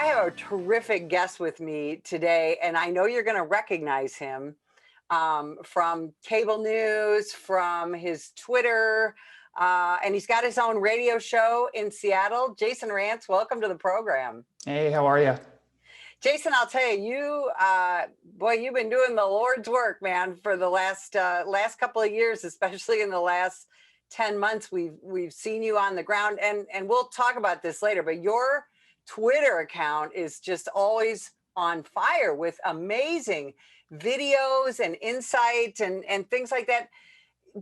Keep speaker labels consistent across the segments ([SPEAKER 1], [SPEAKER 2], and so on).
[SPEAKER 1] have a terrific guest with me today, and I know you're going to recognize him from cable news, from his Twitter, and he's got his own radio show in Seattle. Jason Rantz, welcome to the program.
[SPEAKER 2] Hey, how are you?
[SPEAKER 1] Jason, I'll tell you, boy, you've been doing the Lord's work, man, for the last couple of years, especially in the last 10 months. We've seen you on the ground, and we'll talk about this later, but your Twitter account is just always on fire with amazing videos and insight and things like that.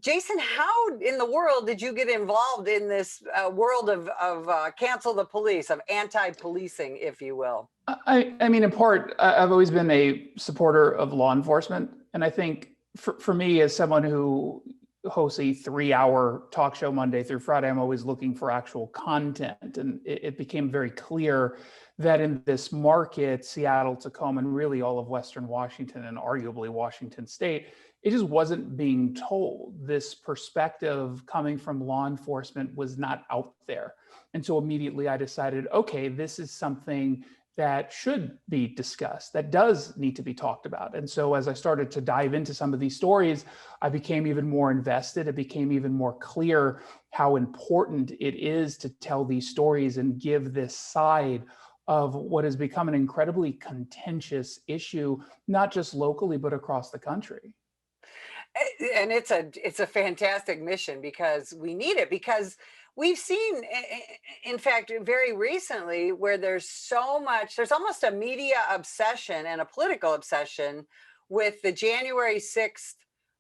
[SPEAKER 1] Jason, how in the world did you get involved in this world of cancel the police, of anti-policing, if you will?
[SPEAKER 2] I mean, in part, I've always been a supporter of law enforcement. And I think for me, as someone who hosts a 3-hour talk show Monday through Friday, I'm always looking for actual content. And it became very clear that in this market, Seattle, Tacoma, and really all of Western Washington and arguably Washington State, it just wasn't being told. This perspective coming from law enforcement was not out there. And so immediately I decided, okay, this is something that should be discussed, that does need to be talked about. And so as I started to dive into some of these stories, I became even more invested. It became even more clear how important it is to tell these stories and give this side of what has become an incredibly contentious issue, not just locally, but across the country.
[SPEAKER 1] And it's a fantastic mission, because we need it, because we've seen, in fact, very recently, where there's almost a media obsession and a political obsession with the January 6th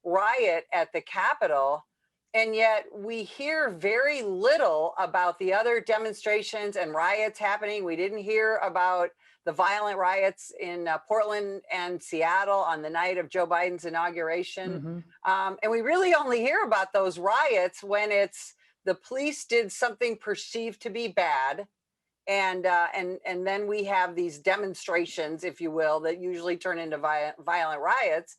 [SPEAKER 1] riot at the Capitol. And yet we hear very little about the other demonstrations and riots happening. We didn't hear about the violent riots in Portland and Seattle on the night of Joe Biden's inauguration. And we really only hear about those riots when it's the police did something perceived to be bad. And then we have these demonstrations, if you will, that usually turn into violent riots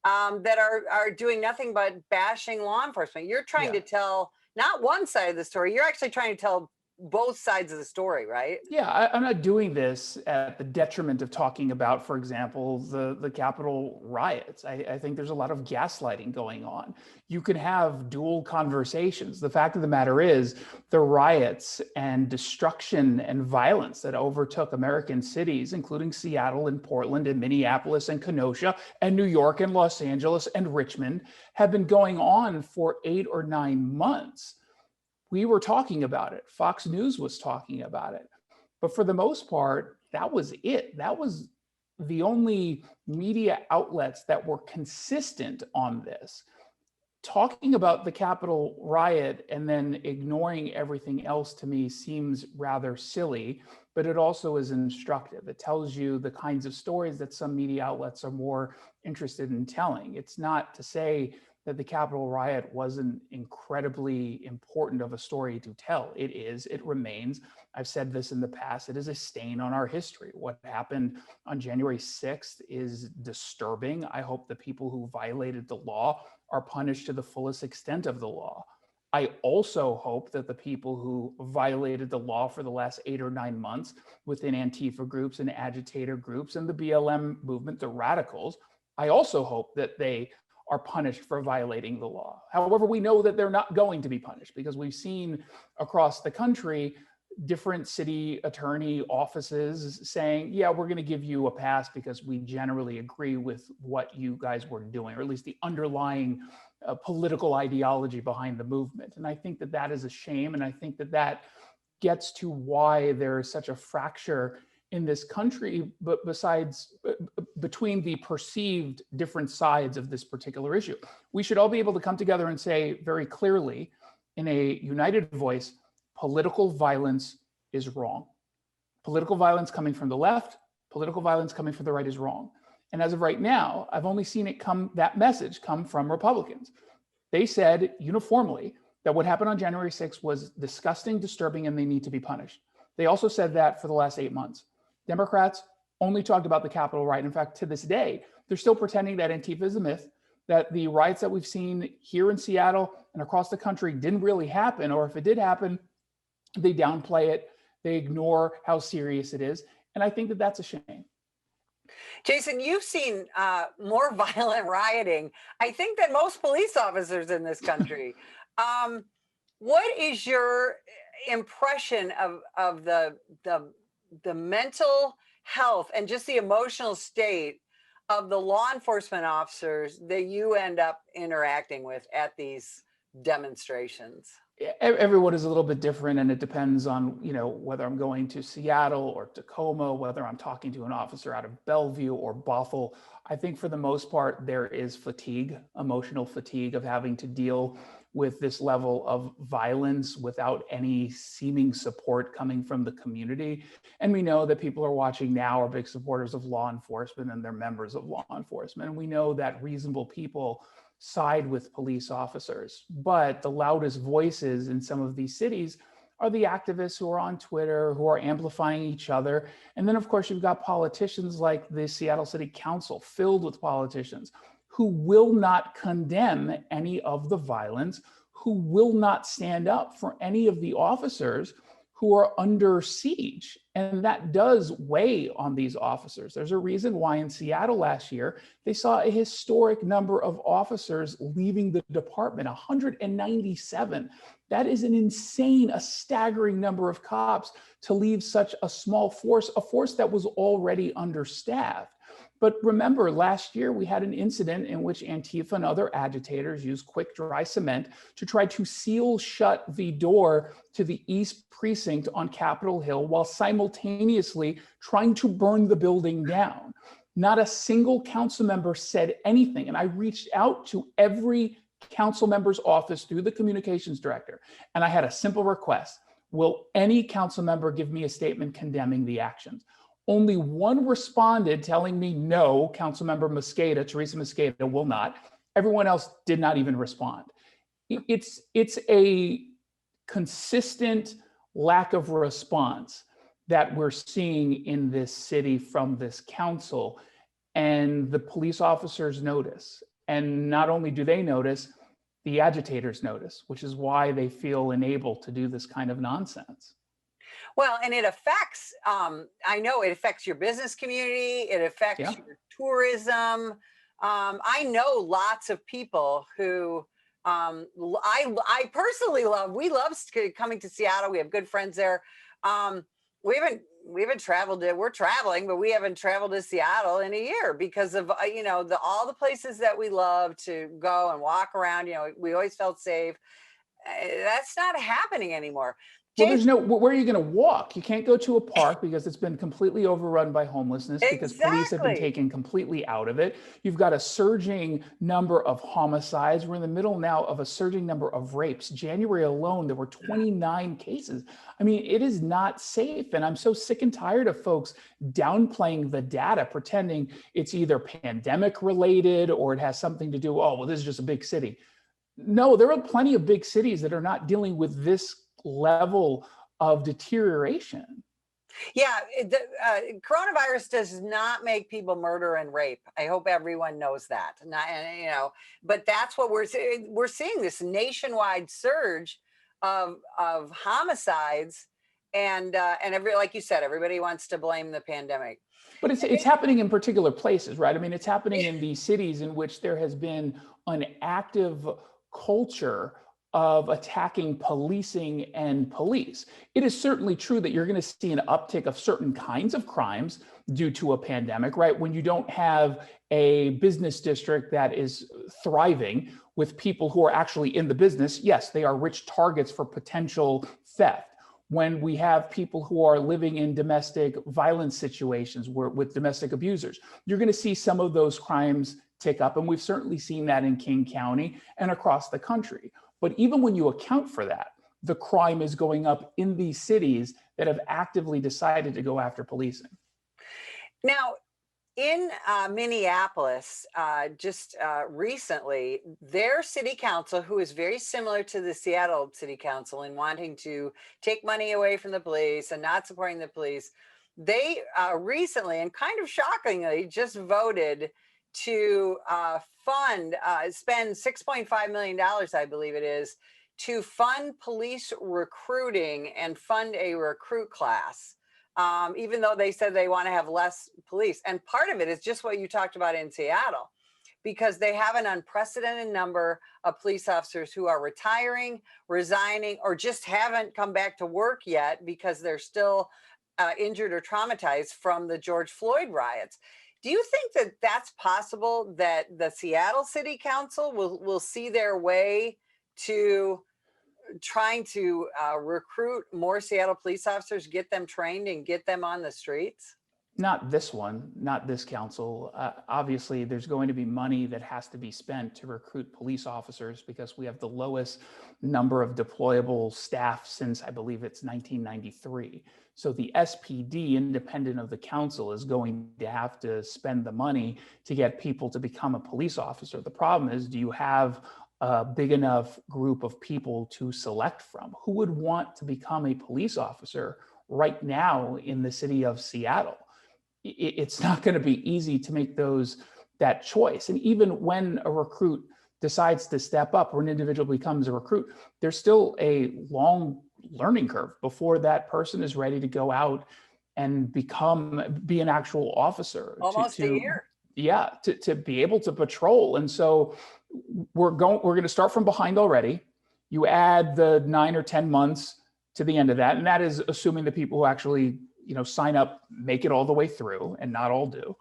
[SPEAKER 1] that are doing nothing but bashing law enforcement. You're trying to tell not one side of the story, you're actually trying to tell both sides of the story, right?
[SPEAKER 2] Yeah, I'm not doing this at the detriment of talking about, for example, the Capitol riots. I think there's a lot of gaslighting going on. You can have dual conversations. The fact of the matter is, the riots and destruction and violence that overtook American cities, including Seattle and Portland and Minneapolis and Kenosha and New York and Los Angeles and Richmond, have been going on for 8 or 9 months. We were talking about it. Fox News was talking about it. But for the most part, that was it. That was the only media outlets that were consistent on this. Talking about the Capitol riot and then ignoring everything else, to me, seems rather silly, but it also is instructive. It tells you the kinds of stories that some media outlets are more interested in telling. It's not to say that the Capitol riot wasn't incredibly important of a story to tell. It is, it remains. I've said this in the past, it is a stain on our history. What happened on January 6th is disturbing. I hope the people who violated the law are punished to the fullest extent of the law. I also hope that the people who violated the law for the last 8 or 9 months within Antifa groups and agitator groups and the BLM movement, the radicals, I also hope that they are punished for violating the law. However, we know that they're not going to be punished, because we've seen across the country different city attorney offices saying, yeah, we're going to give you a pass because we generally agree with what you guys were doing, or at least the underlying political ideology behind the movement. And I think that that is a shame. And I think that that gets to why there is such a fracture in this country, but between the perceived different sides of this particular issue. We should all be able to come together and say very clearly, in a united voice, political violence is wrong. Political violence coming from the left, political violence coming from the right is wrong. And as of right now, I've only seen that message come from Republicans. They said uniformly that what happened on January 6th was disgusting, disturbing, and they need to be punished. They also said that for the last 8 months. Democrats only talked about the Capitol riot. In fact, to this day, they're still pretending that Antifa is a myth, that the riots that we've seen here in Seattle and across the country didn't really happen, or if it did happen, they downplay it, they ignore how serious it is. And I think that that's a shame.
[SPEAKER 1] Jason, you've seen more violent rioting, I think, than most police officers in this country. Um, what is your impression of the mental health and just the emotional state of the law enforcement officers that you end up interacting with at these demonstrations?
[SPEAKER 2] Everyone is a little bit different, and it depends on, whether I'm going to Seattle or Tacoma, whether I'm talking to an officer out of Bellevue or Bothell. I think for the most part, there is fatigue, emotional fatigue of having to deal with this level of violence without any seeming support coming from the community. And we know that people are watching now are big supporters of law enforcement and they're members of law enforcement. And we know that reasonable people side with police officers. But the loudest voices in some of these cities are the activists who are on Twitter, who are amplifying each other. And then, of course, you've got politicians like the Seattle City Council, filled with politicians who will not condemn any of the violence, who will not stand up for any of the officers who are under siege. And that does weigh on these officers. There's a reason why in Seattle last year, they saw a historic number of officers leaving the department, 197. That is an insane, a staggering number of cops to leave such a small force, a force that was already understaffed. But remember, last year we had an incident in which Antifa and other agitators used quick dry cement to try to seal shut the door to the East Precinct on Capitol Hill while simultaneously trying to burn the building down. Not a single council member said anything. And I reached out to every council member's office through the communications director. And I had a simple request. Will any council member give me a statement condemning the actions? Only one responded telling me no, Councilmember Mosqueda, Teresa Mosqueda will not. Everyone else did not even respond. It's a consistent lack of response that we're seeing in this city from this council, and the police officers notice. And not only do they notice, the agitators notice, which is why they feel enabled to do this kind of nonsense.
[SPEAKER 1] Well, and it affects, I know it affects your business community, it affects your tourism. I know lots of people who I personally love. We love coming to Seattle. We have good friends there. We haven't traveled to, we're traveling, but we haven't traveled to Seattle in a year because of, all the places that we love to go and walk around. We always felt safe. That's not happening anymore.
[SPEAKER 2] Well, there's where are you going to walk? You can't go to a park because it's been completely overrun by homelessness, because police have been taken completely out of it. You've got a surging number of homicides. We're in the middle now of a surging number of rapes. January alone, there were 29 cases. I mean, it is not safe. And I'm so sick and tired of folks downplaying the data, pretending it's either pandemic related or it has something to do, oh, well, this is just a big city. No, there are plenty of big cities that are not dealing with this level of deterioration.
[SPEAKER 1] Yeah, coronavirus does not make people murder and rape. I hope everyone knows that. But that's what we're seeing. We're seeing this nationwide surge of homicides, and like you said, everybody wants to blame the pandemic.
[SPEAKER 2] But it's happening in particular places, right? I mean, it's happening in these cities in which there has been an active culture of attacking policing and police. It is certainly true that you're going to see an uptick of certain kinds of crimes due to a pandemic, right? When you don't have a business district that is thriving with people who are actually in the business, yes, they are rich targets for potential theft. When we have people who are living in domestic violence situations with domestic abusers, you're going to see some of those crimes tick up. And we've certainly seen that in King County and across the country. But even when you account for that, the crime is going up in these cities that have actively decided to go after policing.
[SPEAKER 1] Now, in Minneapolis, just recently, their city council, who is very similar to the Seattle City Council in wanting to take money away from the police and not supporting the police, they recently, and kind of shockingly, just voted to spend $6.5 million, I believe it is, to fund police recruiting and fund a recruit class. even though they said they want to have less police. And part of it is just what you talked about in Seattle, because they have an unprecedented number of police officers who are retiring, resigning, or just haven't come back to work yet because they're still injured or traumatized from the George Floyd riots. Do you think that that's possible, that the Seattle City Council will see their way to trying to recruit more Seattle police officers, get them trained and get them on the streets?
[SPEAKER 2] Not this one, not this council. Obviously, there's going to be money that has to be spent to recruit police officers because we have the lowest number of deployable staff since, I believe it's 1993. So the SPD, independent of the council, is going to have to spend the money to get people to become a police officer. The problem is, do you have a big enough group of people to select from? Who would want to become a police officer right now in the city of Seattle? It's not going to be easy to make that choice. And even when a recruit decides to step up or an individual becomes a recruit, there's still a long learning curve before that person is ready to go out and be an actual officer.
[SPEAKER 1] Almost a year.
[SPEAKER 2] Yeah, to be able to patrol. And so we're going to start from behind already. You add the 9 or 10 months to the end of that, and that is assuming the people who actually sign up make it all the way through, and not all do.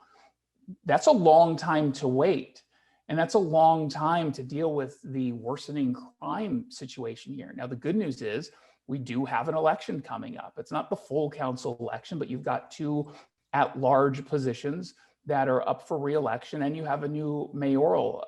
[SPEAKER 2] That's a long time to wait, and that's a long time to deal with the worsening crime situation here. Now, the good news is we do have an election coming up. It's not the full council election, but you've got 2 at-large positions that are up for re-election, and you have a new mayoral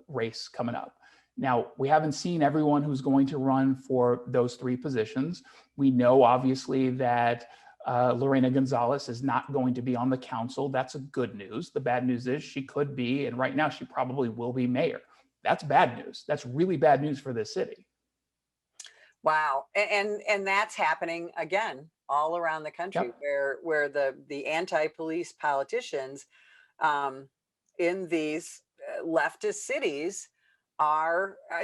[SPEAKER 2] race coming up. Now, we haven't seen everyone who's going to run for those 3 positions. We know, obviously, that Lorena Gonzalez is not going to be on the council. That's a good news. The bad news is she could be, and right now she probably will be, mayor. That's bad news. That's really bad news for this city.
[SPEAKER 1] Wow. And that's happening again all around the country. Yep. where the anti-police politicians in these leftist cities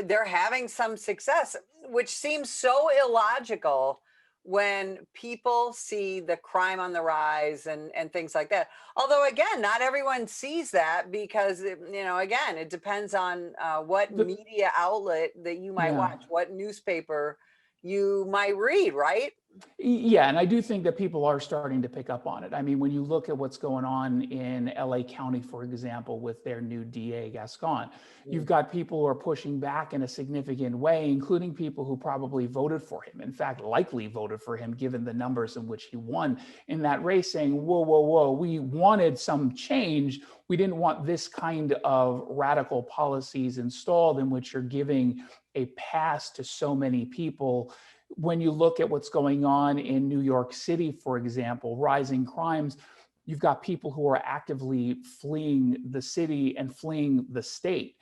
[SPEAKER 1] they're having some success, which seems so illogical when people see the crime on the rise and things like that. Although, again, not everyone sees that because, again, it depends on what media outlet that you might watch, what newspaper you might read, right?
[SPEAKER 2] Yeah, and I do think that people are starting to pick up on it. I mean, when you look at what's going on in LA County, for example, with their new DA, Gascon, you've got people who are pushing back in a significant way, including people who probably voted for him. In fact, likely voted for him, given the numbers in which he won in that race, saying, whoa, whoa, whoa, we wanted some change. We didn't want this kind of radical policies installed in which you're giving a pass to so many people. When you look at what's going on in New York City, for example, rising crimes, you've got people who are actively fleeing the city and fleeing the state.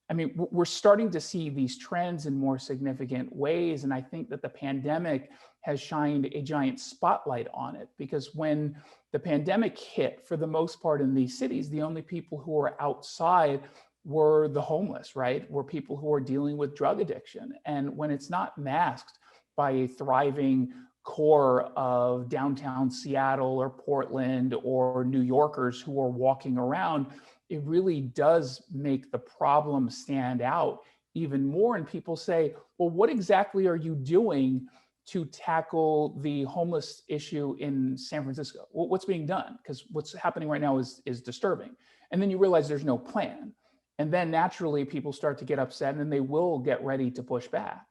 [SPEAKER 2] I mean, we're starting to see these trends in more significant ways. And I think that the pandemic has shined a giant spotlight on it, because when the pandemic hit, for the most part in these cities, the only people who were outside were the homeless, right? Were people who are dealing with drug addiction. And when it's not masked by a thriving core of downtown Seattle or Portland or New Yorkers who are walking around, it really does make the problem stand out even more. And people say, well, what exactly are you doing to tackle the homeless issue in San Francisco? Well, what's being done? Because what's happening right now is disturbing. And then you realize there's no plan. And then naturally people start to get upset and they will get ready to push back.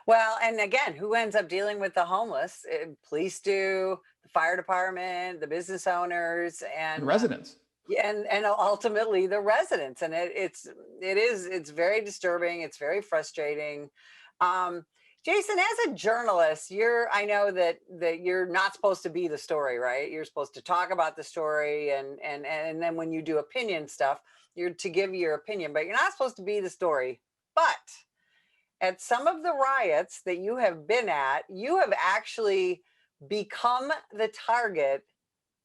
[SPEAKER 1] Well, and again, who ends up dealing with the homeless? Police do, the fire department, the business owners, and
[SPEAKER 2] residents.
[SPEAKER 1] And ultimately the residents. And it's very disturbing. It's very frustrating. Jason, as a journalist, I know that you're not supposed to be the story, right? You're supposed to talk about the story, and then when you do opinion stuff, you're to give your opinion, but you're not supposed to be the story. But at some of the riots that you have been at, you have actually become the target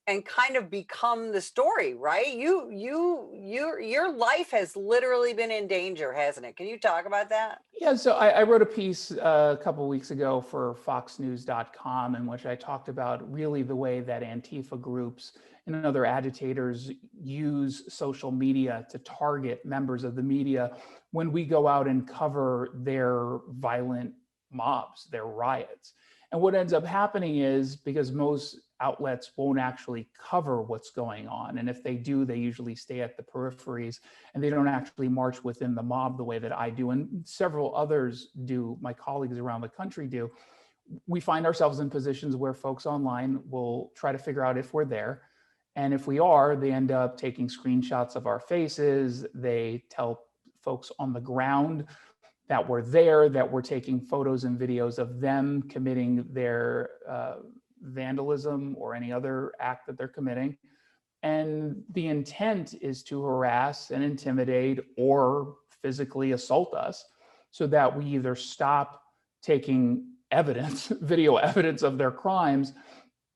[SPEAKER 1] and kind of become the story, right? Your life has literally been in danger, hasn't it? Can you talk about that?
[SPEAKER 2] Yeah, so I wrote a piece a couple weeks ago for foxnews.com in which I talked about really the way that Antifa groups and other agitators use social media to target members of the media when we go out and cover their violent mobs, their riots. And what ends up happening is, because most outlets won't actually cover what's going on, and if they do, they usually stay at the peripheries and they don't actually march within the mob the way that I do and several others do, my colleagues around the country do. We find ourselves in positions where folks online will try to figure out if we're there. And if we are, they end up taking screenshots of our faces. They tell folks on the ground that we're there, that we're taking photos and videos of them committing their vandalism or any other act that they're committing. And the intent is to harass and intimidate or physically assault us so that we either stop taking evidence, video evidence of their crimes,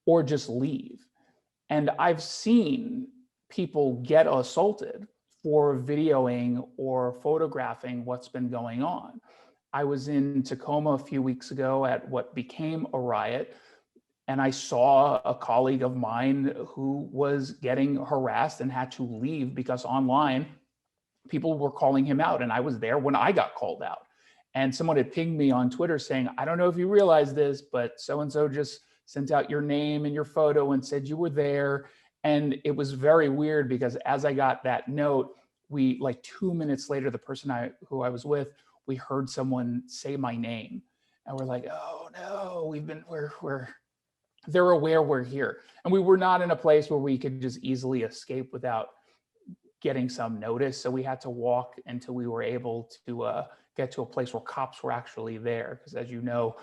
[SPEAKER 2] or just leave. And I've seen people get assaulted for videoing or photographing what's been going on. I was in Tacoma a few weeks ago at what became a riot, and I saw a colleague of mine who was getting harassed and had to leave because online people were calling him out. And I was there when I got called out. And someone had pinged me on Twitter saying, I don't know if you realize this, but so-and-so just sent out your name and your photo and said you were there. And it was very weird because as I got that note, we, like 2 minutes later, the person who I was with, we heard someone say my name. And we're like, oh no, they're aware we're here. And we were not in a place where we could just easily escape without getting some notice. So we had to walk until we were able to get to a place where cops were actually there. Because as you know,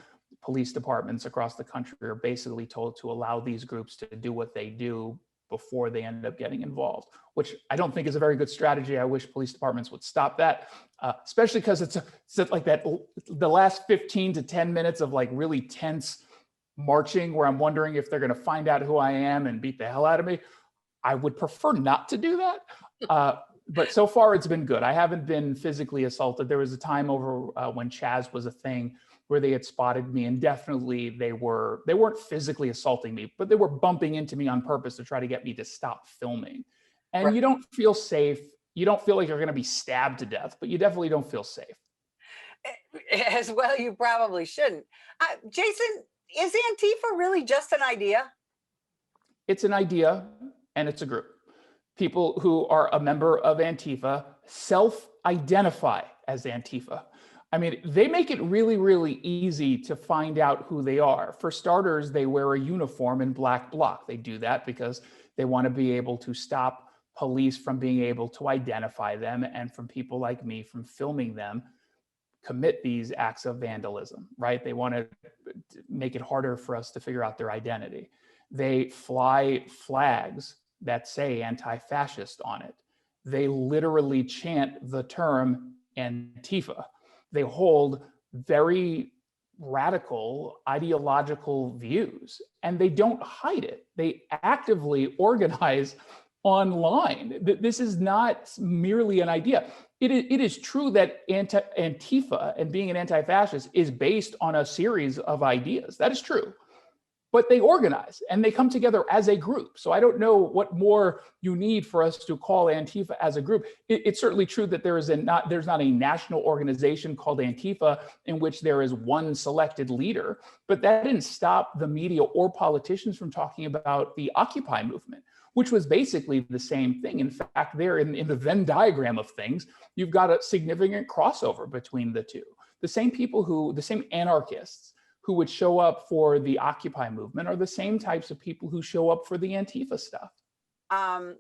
[SPEAKER 2] police departments across the country are basically told to allow these groups to do what they do before they end up getting involved, which I don't think is a very good strategy. I wish police departments would stop that, especially because it's like that, the last 15 to 10 minutes of like really tense marching where I'm wondering if they're going to find out who I am and beat the hell out of me. I would prefer not to do that. But so far it's been good. I haven't been physically assaulted. There was a time over when Chaz was a thing where they had spotted me, and definitely they weren't physically assaulting me, but they were bumping into me on purpose to try to get me to stop filming. And
[SPEAKER 1] Right.
[SPEAKER 2] you don't feel safe. You don't feel like you're going to be stabbed to death, but you definitely don't feel safe.
[SPEAKER 1] As well, you probably shouldn't. Jason, is Antifa really just an idea?
[SPEAKER 2] It's an idea and it's a group. People who are a member of Antifa self-identify as Antifa. I mean, they make it really, really easy to find out who they are. For starters, they wear a uniform in black bloc. They do that because they want to be able to stop police from being able to identify them and from people like me from filming them commit these acts of vandalism, right? They want to make it harder for us to figure out their identity. They fly flags that say anti-fascist on it. They literally chant the term Antifa. They hold very radical ideological views and they don't hide it. They actively organize online. This is not merely an idea. It is true that Antifa and being an anti-fascist is based on a series of ideas. That is true. But they organize and they come together as a group. So I don't know what more you need for us to call Antifa as a group. It's certainly true that there's not a national organization called Antifa in which there is one selected leader, but that didn't stop the media or politicians from talking about the Occupy movement, which was basically the same thing. In fact, there in the Venn diagram of things, you've got a significant crossover between the two. The same anarchists who would show up for the Occupy movement are the same types of people who show up for the Antifa stuff.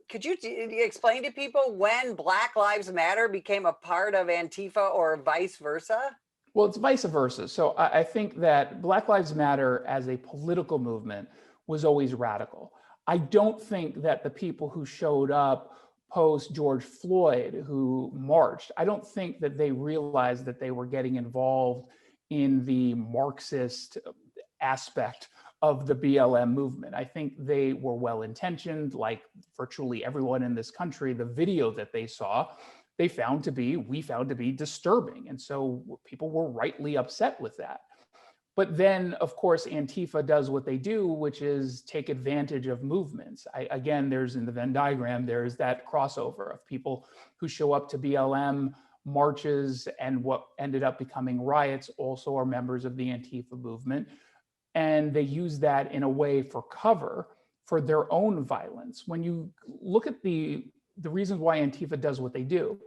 [SPEAKER 1] Could you explain to people when Black Lives Matter became a part of Antifa or vice versa?
[SPEAKER 2] Well, it's vice versa. So I think that Black Lives Matter as a political movement was always radical. I don't think that the people who showed up post George Floyd, who marched, I don't think that they realized that they were getting involved in the Marxist aspect of the BLM movement. I think they were well-intentioned, like virtually everyone in this country. The video that they saw, we found to be disturbing. And so people were rightly upset with that. But then, of course, Antifa does what they do, which is take advantage of movements. Again, there's in the Venn diagram, there's that crossover of people who show up to BLM marches and what ended up becoming riots also are members of the Antifa movement. And they use that in a way for cover for their own violence. When you look at the reasons why Antifa does what they do,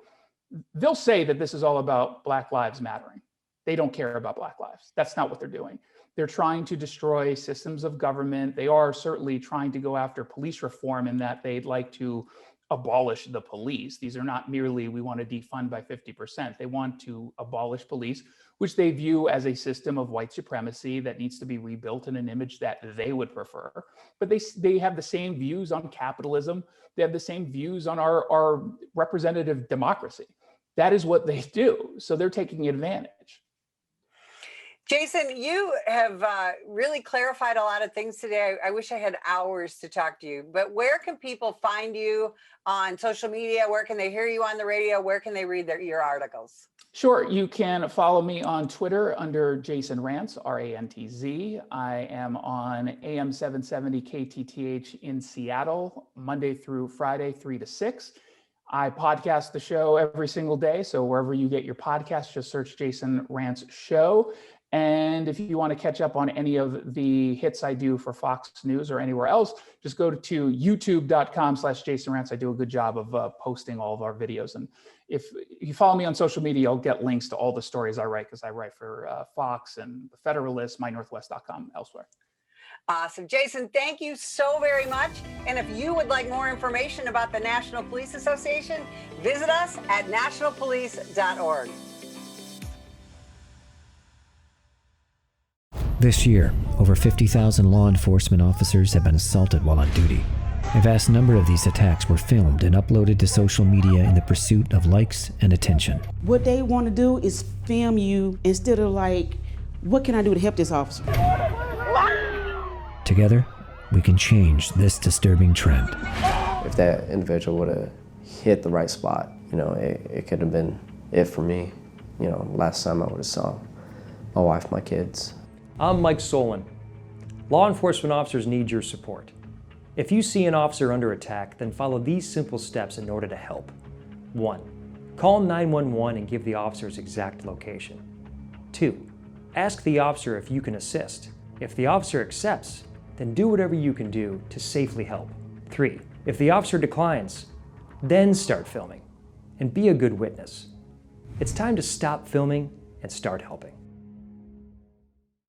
[SPEAKER 2] they'll say that this is all about Black Lives Mattering. They don't care about Black lives. That's not what they're doing. They're trying to destroy systems of government. They are certainly trying to go after police reform in that they'd like to abolish the police. These are not merely, we want to defund by 50%. They want to abolish police, which they view as a system of white supremacy that needs to be rebuilt in an image that they would prefer. But they have the same views on capitalism. They have the same views on our representative democracy. That is what they do. So they're taking advantage.
[SPEAKER 1] Jason, you have really clarified a lot of things today. I wish I had hours to talk to you, but where can people find you on social media? Where can they hear you on the radio? Where can they read your articles?
[SPEAKER 2] Sure. You can follow me on Twitter under Jason Rantz, R-A-N-T-Z. I am on AM 770 KTTH in Seattle, Monday through Friday, 3 to 6. I podcast the show every single day. So wherever you get your podcast, just search Jason Rantz Show. And if you want to catch up on any of the hits I do for Fox News or anywhere else, just go to youtube.com/Jason Rantz. I do a good job of posting all of our videos. And if you follow me on social media, you'll get links to all the stories I write, because I write for Fox and The Federalist, mynorthwest.com, elsewhere.
[SPEAKER 1] Awesome. Jason, thank you so very much. And if you would like more information about the National Police Association, visit us at nationalpolice.org.
[SPEAKER 3] This year, over 50,000 law enforcement officers have been assaulted while on duty. A vast number of these attacks were filmed and uploaded to social media in the pursuit of likes and attention.
[SPEAKER 4] What they want to do is film you instead of like, what can I do to help this officer?
[SPEAKER 3] Together, we can change this disturbing trend.
[SPEAKER 5] If that individual would have hit the right spot, it could have been it for me. Last time I would have saw my wife, my kids.
[SPEAKER 6] I'm Mike Solon. Law enforcement officers need your support. If you see an officer under attack, then follow these simple steps in order to help. 1. Call 911 and give the officer's exact location. 2. Ask the officer if you can assist. If the officer accepts, then do whatever you can do to safely help. 3. If the officer declines, then start filming and be a good witness. It's time to stop filming and start helping.